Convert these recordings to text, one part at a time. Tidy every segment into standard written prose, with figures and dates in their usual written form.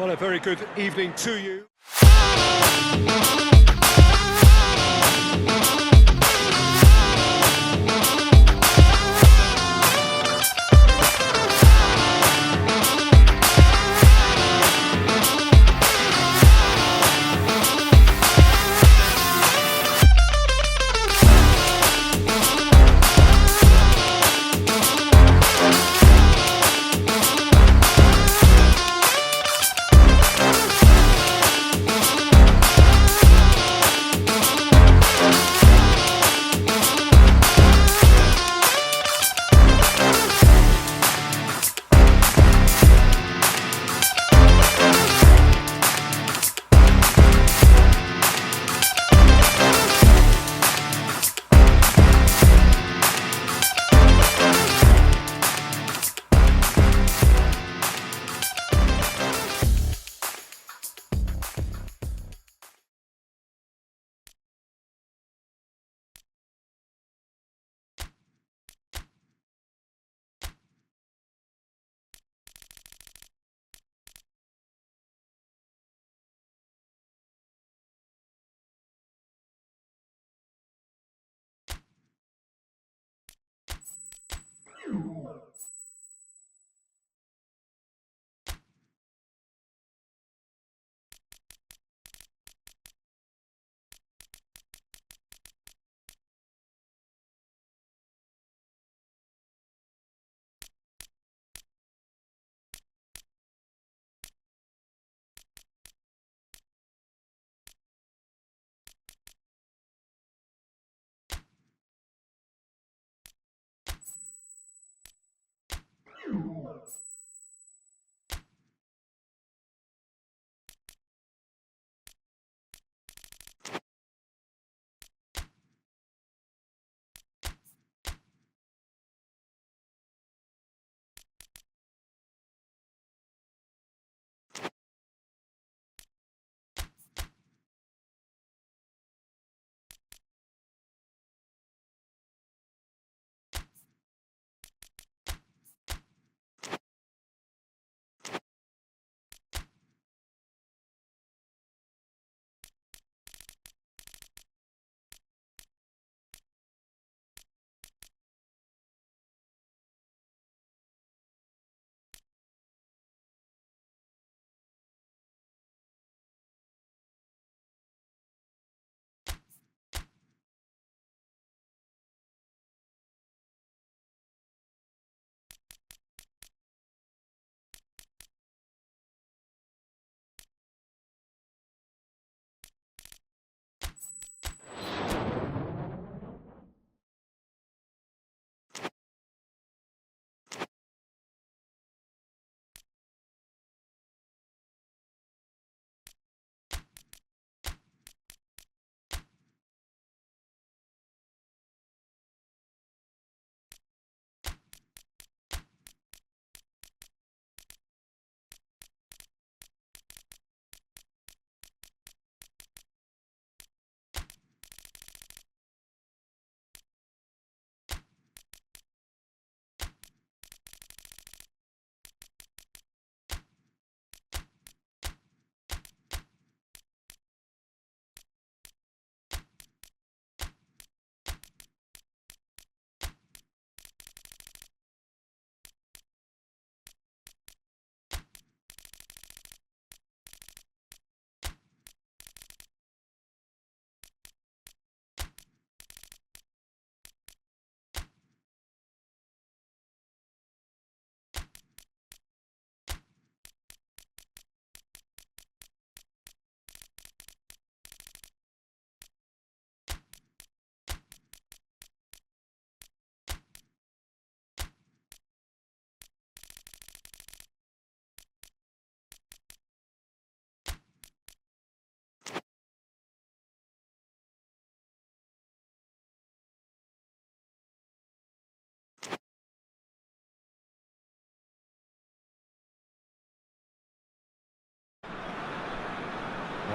Well, a very good evening to you.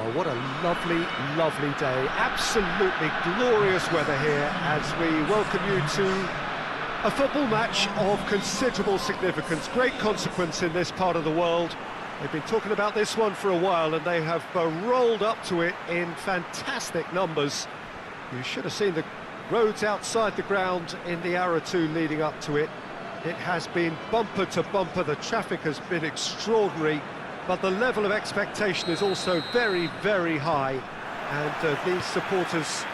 Well, what a lovely, lovely day. Absolutely glorious weather here as we welcome you to a football match of considerable significance. Great consequence in this part of the world. They've been talking about this one for a while, and they have rolled up to it in fantastic numbers. You should have seen the roads outside the ground in the hour or two leading up to it. It has been bumper to bumper, the traffic has been extraordinary, but the level of expectation is also very, very high. And these supporters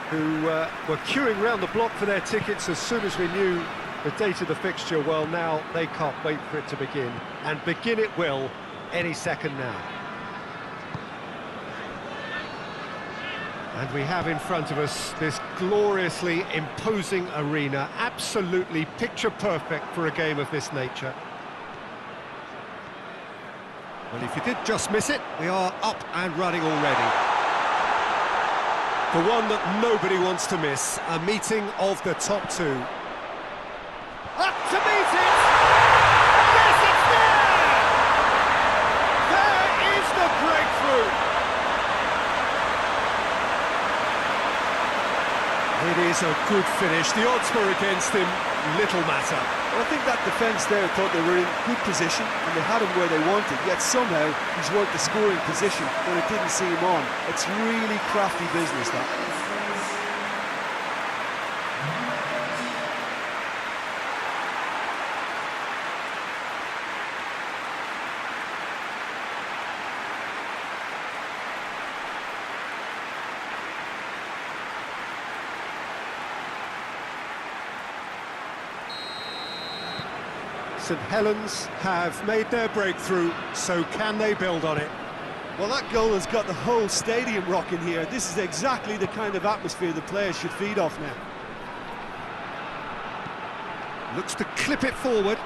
who were queuing round the block for their tickets as soon as we knew the date of the fixture, well, now they can't wait for it to begin. And begin it will any second now. And we have in front of us this gloriously imposing arena, absolutely picture perfect for a game of this nature. Well, if you did just miss it, we are up and running already. The one that nobody wants to miss, a meeting of the top two. Up to meet it! Yes, it's there! There is the breakthrough! It is a good finish. The odds were against him, little matter. Well, I think that defence there thought they were in good position and they had him where they wanted, yet somehow he's worked the scoring position when it didn't see him on. It's really crafty business, that. Saint Helens have made their breakthrough, so can they build on it? Well, that goal has got the whole stadium rocking here. This is exactly the kind of atmosphere the players should feed off now. Looks to clip it forward.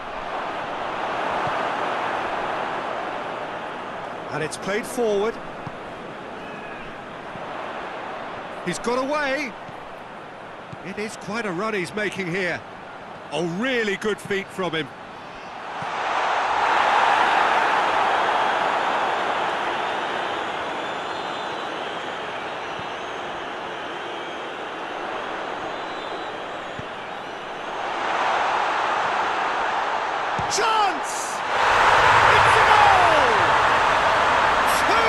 And it's played forward. He's got away. It is quite a run he's making here. Oh, really good feet from him. Chance! It's a goal! 2-0,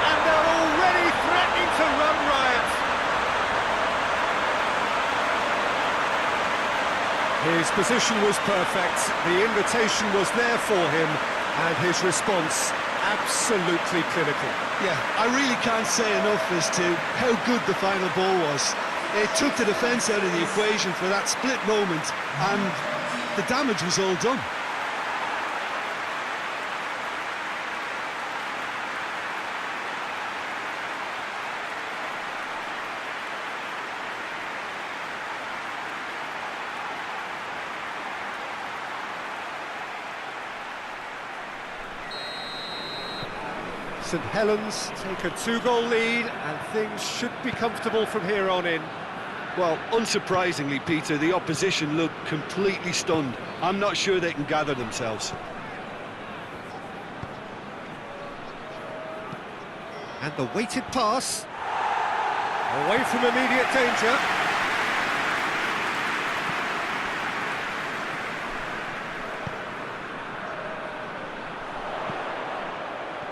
and they're already threatening to run riot. His position was perfect, the invitation was there for him, and his response absolutely clinical. Yeah, I really can't say enough as to how good the final ball was. It took the defence out of the equation for that split moment, and the damage was all done. St Helens take a 2-goal lead, and things should be comfortable from here on in. Well, unsurprisingly, Peter, the opposition look completely stunned. I'm not sure they can gather themselves. And the weighted pass, away from immediate danger.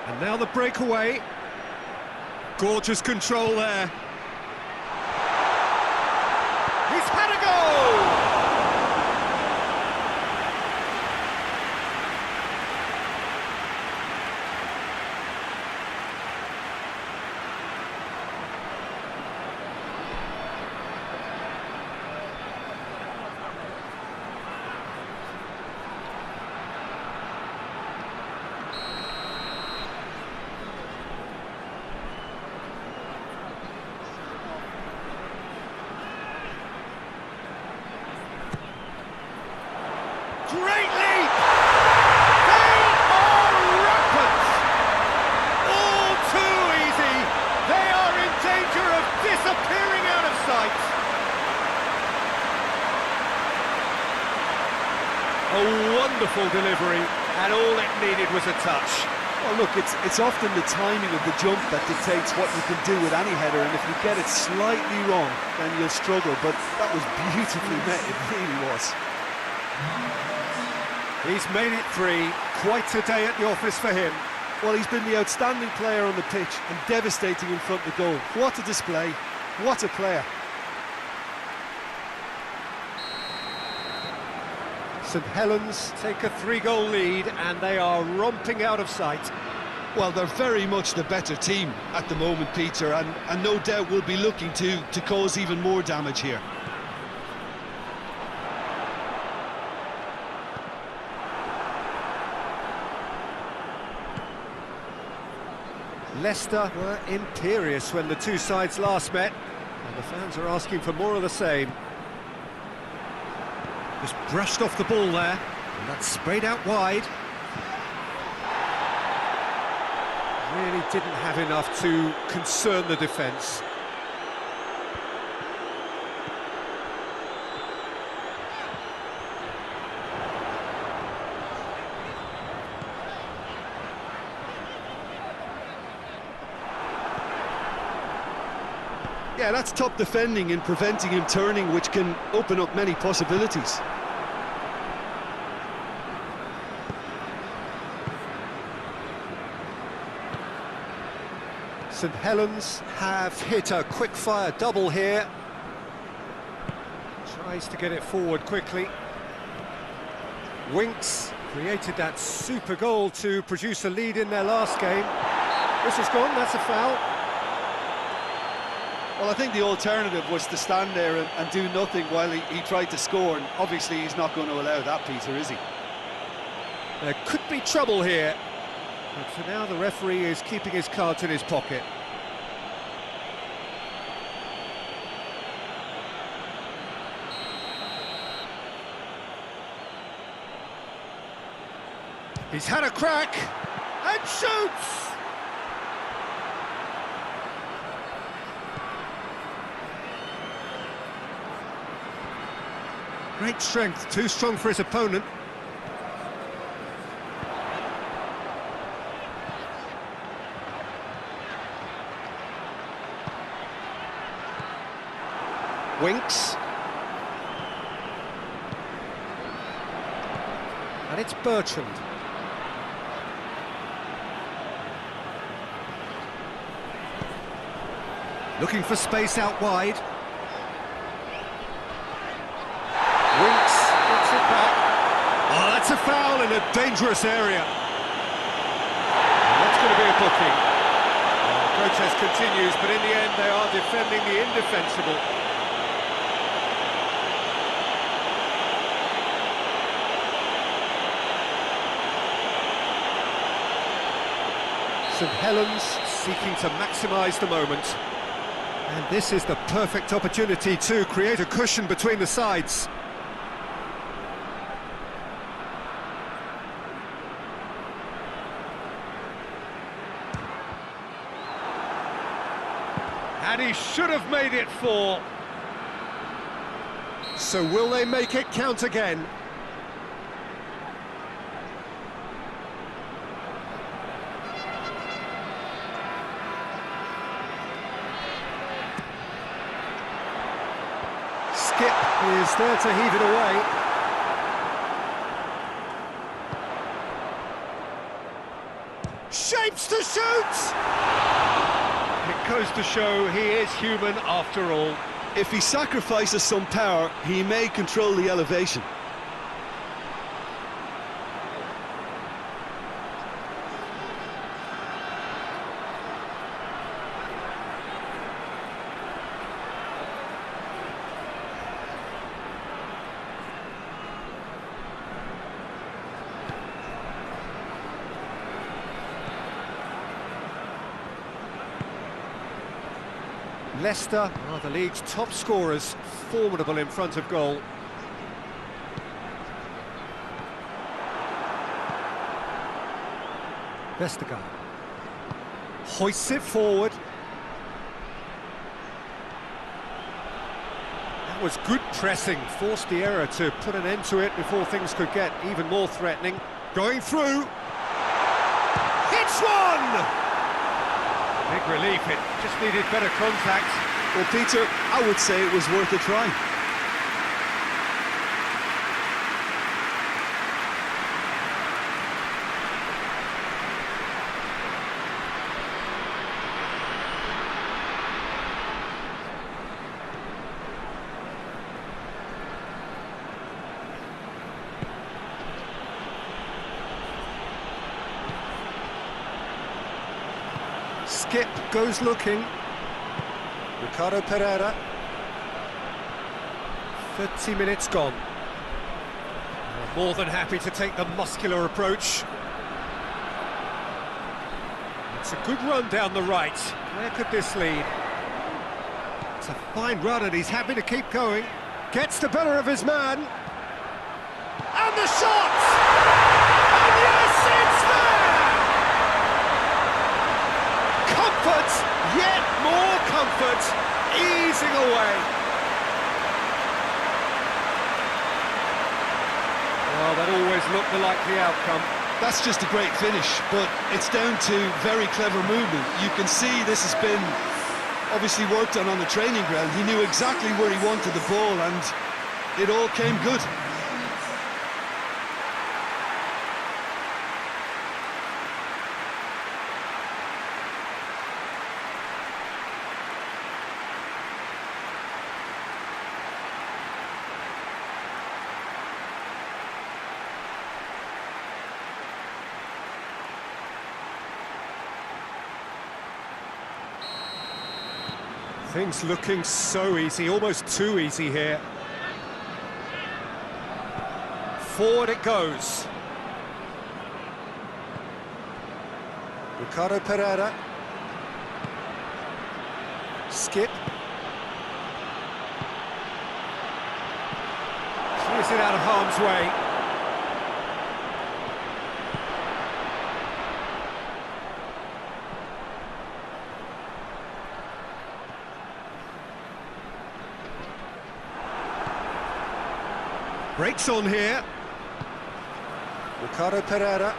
And now the breakaway. Gorgeous control there. He's had a goal! Great leap! They are rampant! All too easy! They are in danger of disappearing out of sight! A wonderful delivery, and all it needed was a touch. Well, look, it's often the timing of the jump that dictates what you can do with any header, and if you get it slightly wrong, then you'll struggle, but that was beautifully met, it really was. He's made it 3. Quite a day at the office for him. Well, he's been the outstanding player on the pitch and devastating in front of the goal. What a display, what a player. St Helens take a 3-goal lead and they are romping out of sight. Well, they're very much the better team at the moment, Peter, and no doubt will be looking to cause even more damage here. Leicester were imperious when the two sides last met, and the fans are asking for more of the same. Just brushed off the ball there, and that's sprayed out wide. Really didn't have enough to concern the defence. Yeah, that's top defending and preventing him turning, which can open up many possibilities. St Helens have hit a quick-fire double here. Tries to get it forward quickly. Winks created that super goal to produce a lead in their last game. This has gone, that's a foul. Well, I think the alternative was to stand there and do nothing while he tried to score, and obviously he's not going to allow that, Peter, is he? There could be trouble here, but for now the referee is keeping his cards in his pocket. He's had a crack, and shoots! Great strength, too strong for his opponent. Winks. And it's Bertrand. Looking for space out wide. Winks gets it back. Oh, that's a foul in a dangerous area. And that's going to be a booking. The protest continues, but in the end they are defending the indefensible. St Helens seeking to maximise the moment. And this is the perfect opportunity to create a cushion between the sides. And he should have made it 4. So will they make it count again? Skip is there to heave it away. Shapes to shoot! It goes to show he is human after all. If he sacrifices some power, he may control the elevation. Leicester are the league's top scorers, formidable in front of goal. Vestergaard hoists it forward. That was good pressing, forced the error to put an end to it before things could get even more threatening. Going through. Hits one! Big relief, it just needed better contact. Well, Peter, I would say it was worth a try. Skip goes looking. Ricardo Pereira. 30 minutes gone. More than happy to take the muscular approach. It's a good run down the right. Where could this lead? It's a fine run and he's happy to keep going. Gets the better of his man. And the shot! And yes, it's there! Comfort, yet more comfort, easing away. Well, that always looked the likely outcome. That's just a great finish, but it's down to very clever movement. You can see this has been obviously worked on the training ground. He knew exactly where he wanted the ball and it all came good. Things looking so easy, almost too easy here. Forward it goes. Ricardo Pereira. Skip. Clears it out of harm's way. Breaks on here. Ricardo Pereira.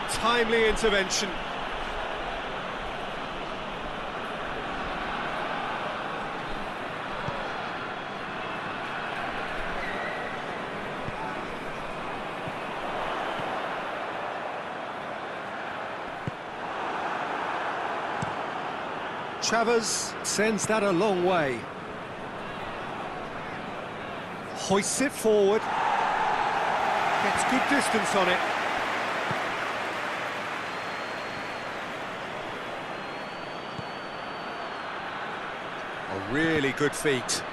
Timely intervention. Chavez sends that a long way. Hoists it forward. Gets good distance on it. A really good feat.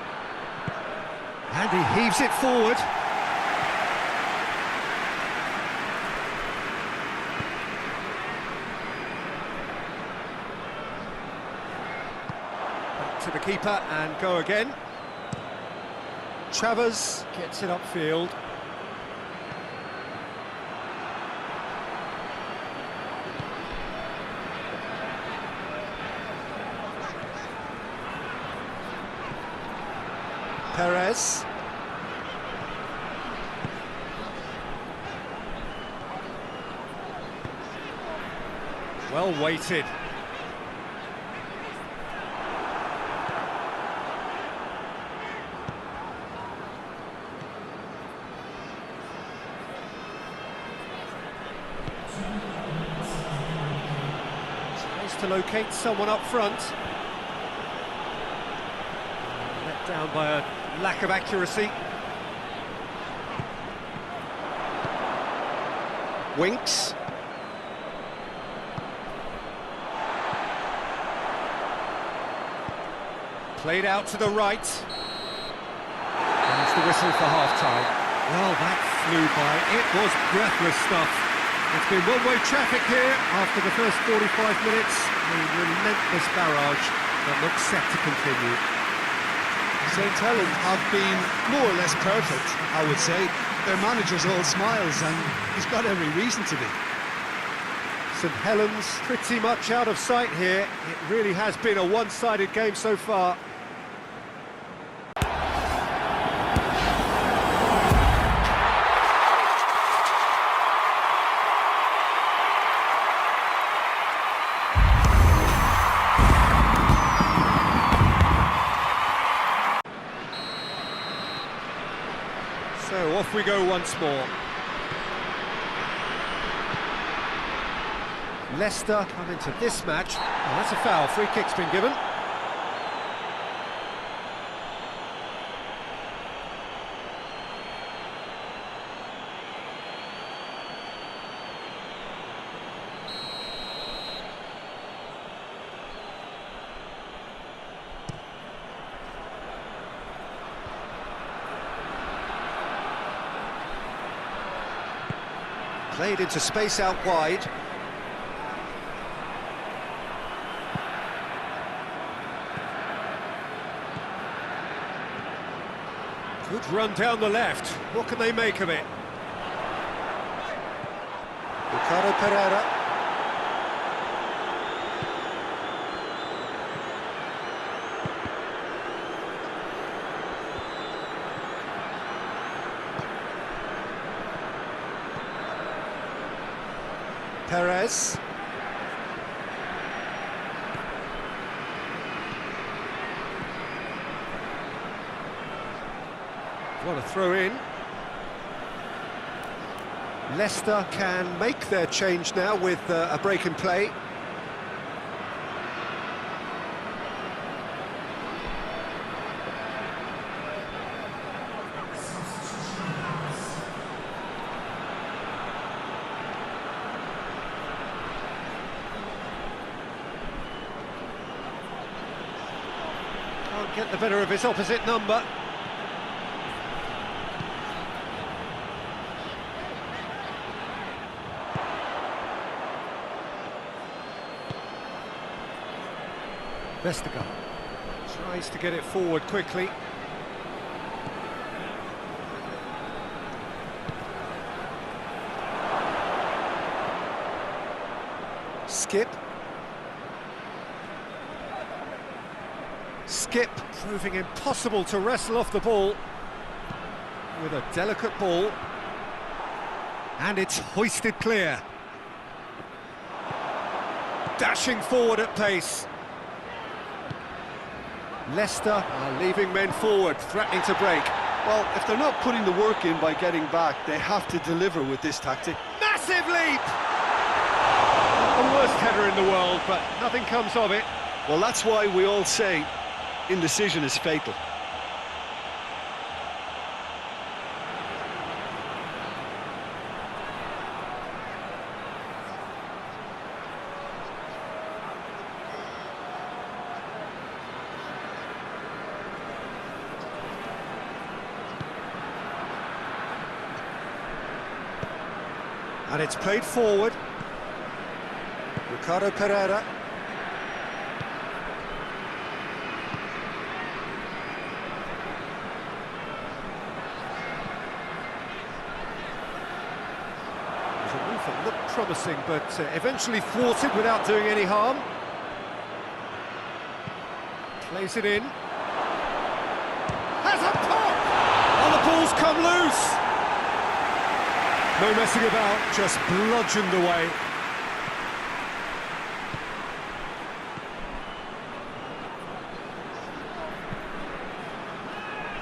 And he heaves it forward. To the keeper and go again. Chavez gets it upfield. Perez. Well weighted. To locate someone up front. Let down by a lack of accuracy. Winks. Played out to the right. There's the whistle for half-time. Well, that flew by. It was breathless stuff. It's been one-way traffic here after the first 45 minutes. A relentless barrage that looks set to continue. Saint Helens have been more or less perfect, I would say. Their manager's all smiles and he's got every reason to be. St Helens pretty much out of sight here. It really has been a one-sided game so far. So off we go once more. Leicester come into this match. Oh, that's a foul. Free kick's been given. Played into space out wide. Good run down the left. What can they make of it? Ricardo Pereira. Perez. What a throw in. Leicester can make their change now with a break in play. Can't get the better of his opposite number. Vestergaard tries to get it forward quickly. Skip. Skip, proving impossible to wrestle off the ball with a delicate ball. And it's hoisted clear. Dashing forward at pace. Leicester are leaving men forward, threatening to break. Well, if they're not putting the work in by getting back, they have to deliver with this tactic. Massive leap! The worst header in the world, but nothing comes of it. Well, that's why we all say indecision is fatal. And it's played forward. Ricardo Pereira. It was a move that looked promising, but eventually thwarted without doing any harm. Plays it in. Has a pop! And the ball's come loose! No messing about, just bludgeoned away.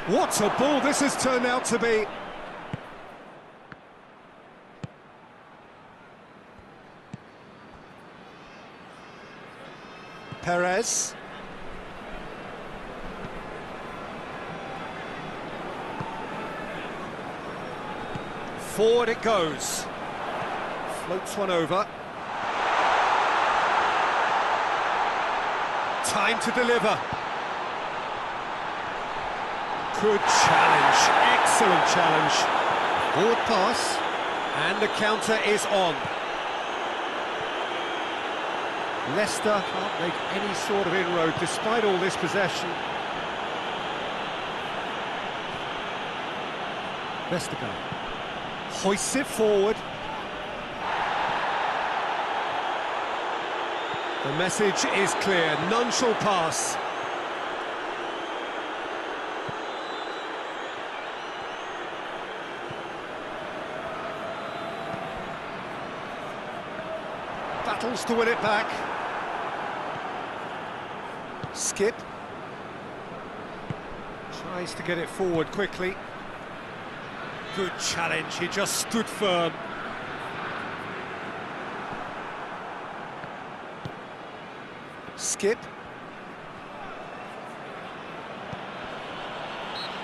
What a ball this has turned out to be. Perez. Forward it goes. Floats one over. Time to deliver. Good challenge, excellent challenge. Forward pass, and the counter is on. Leicester can't make any sort of inroad despite all this possession. Vestergaard hoists it forward. The message is clear, none shall pass. Battles to win it back. Skip. Tries to get it forward quickly. Good challenge, he just stood firm. Skip.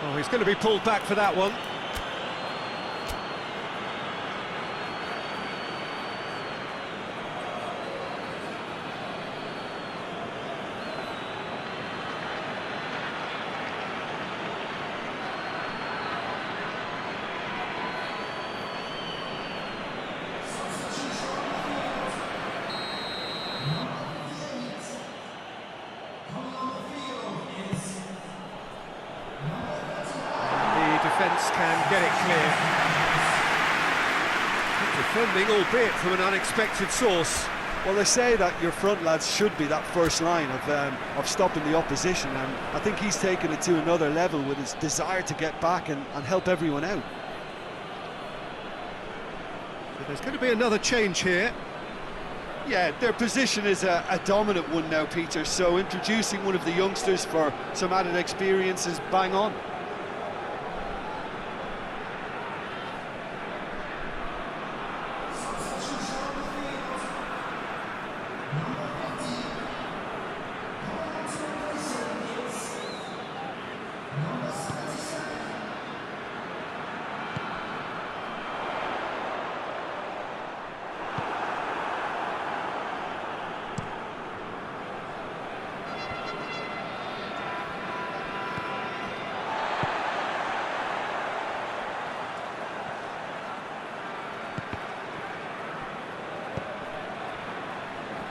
Oh, he's going to be pulled back for that one. defence can get it clear. Defending, albeit from an unexpected source. Well, they say that your front lads should be that first line of stopping the opposition, and I think he's taken it to another level with his desire to get back and help everyone out. So there's going to be another change here. Yeah, their position is a dominant one now, Peter, so introducing one of the youngsters for some added experience is bang on.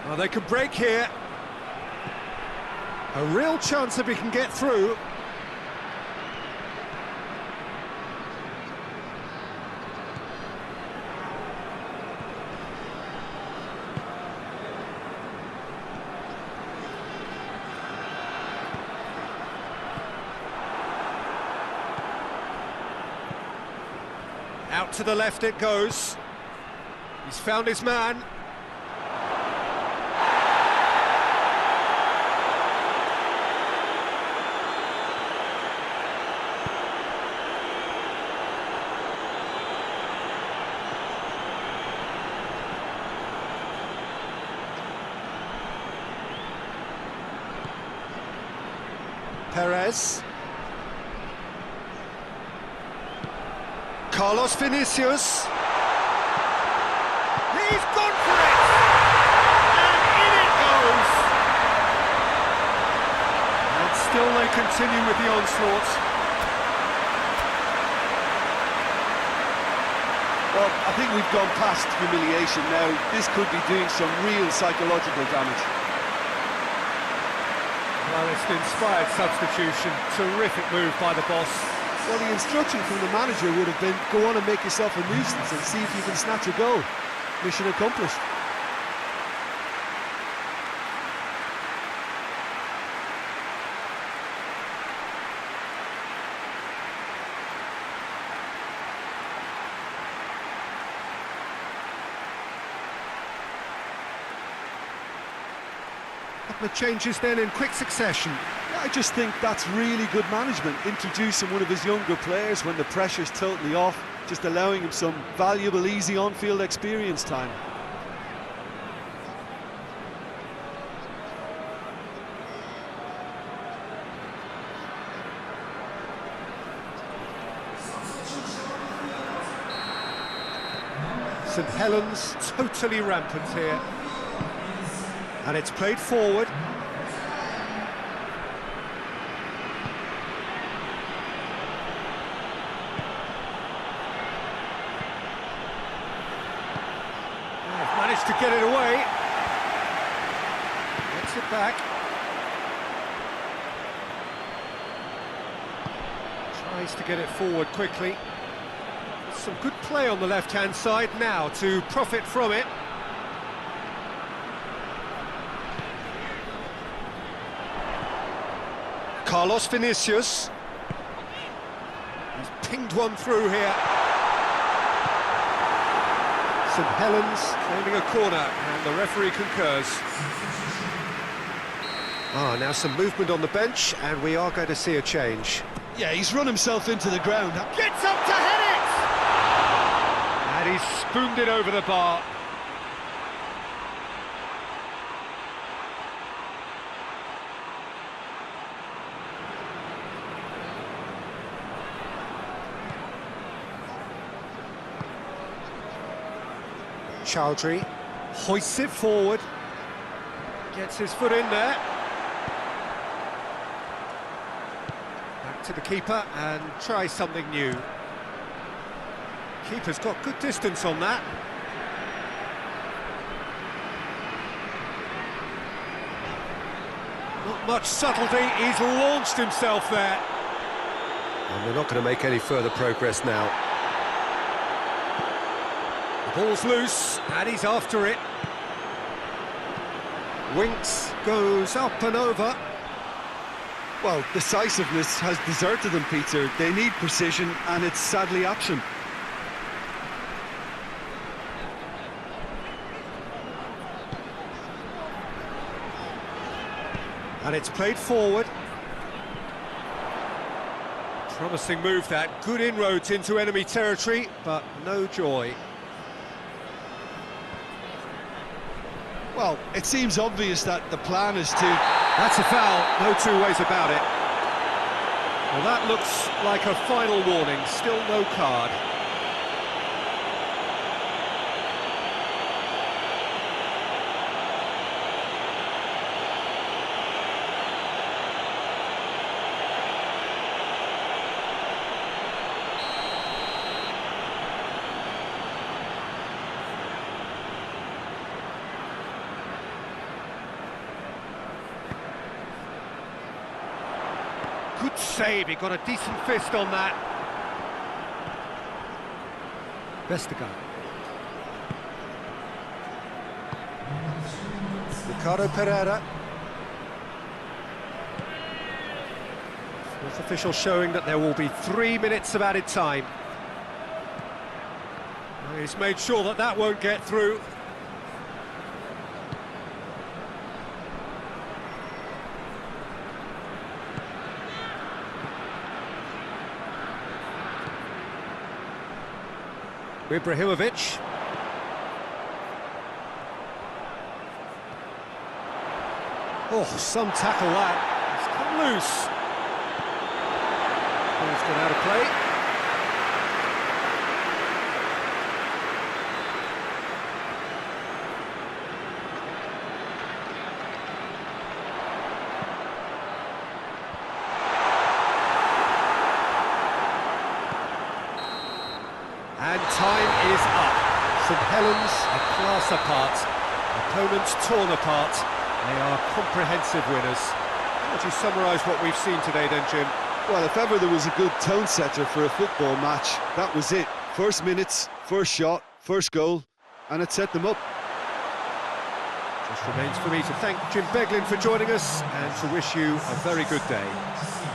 Well, they can break here. A real chance if he can get through. Out to the left it goes. He's found his man. Perez. Carlos Vinicius. He's gone for it! And in it goes! And still they continue with the onslaught. Well, I think we've gone past humiliation now. This could be doing some real psychological damage. Well, it's an inspired substitution. Terrific move by the boss. Well, the instruction from the manager would have been, go on and make yourself a nuisance and see if you can snatch a goal. Mission accomplished. Couple of changes then in quick succession. I just think that's really good management, introducing one of his younger players when the pressure's totally off, just allowing him some valuable, easy on-field experience time. Saint Helens totally rampant here. And it's played forward. They've managed to get it away. Gets it back. Tries to get it forward quickly. Some good play on the left-hand side now to profit from it. Carlos Vinicius. He's pinged one through here. St Helens claiming a corner, and the referee concurs. Now some movement on the bench, and we are going to see a change. Yeah, he's run himself into the ground. Gets up to head it! And he's spooned it over the bar. Chowdhury hoists it forward, gets his foot in there. Back to the keeper and tries something new. Keeper's got good distance on that. Not much subtlety, he's launched himself there. And they're not going to make any further progress now. The ball's loose, and he's after it. Winks goes up and over. Well, decisiveness has deserted them, Peter. They need precision, and it's sadly absent. And it's played forward. Promising move that, good inroads into enemy territory, but no joy. Well, it seems obvious that the plan is to... That's a foul, no two ways about it. Well, that looks like a final warning, still no card. Good save, he got a decent fist on that. Vestergaard. Ricardo Pereira. Fourth official showing that there will be 3 minutes of added time. He's made sure that that won't get through. Ibrahimovic. Oh, some tackle that. It's come loose. Ball's gone out of play. And time is up. Saint Helens a class apart. Opponents torn apart. They are comprehensive winners. How would you summarise what we've seen today then, Jim? Well, if ever there was a good tone setter for a football match, that was it. First minutes, first shot, first goal, and it set them up. Just remains for me to thank Jim Beglin for joining us and to wish you a very good day.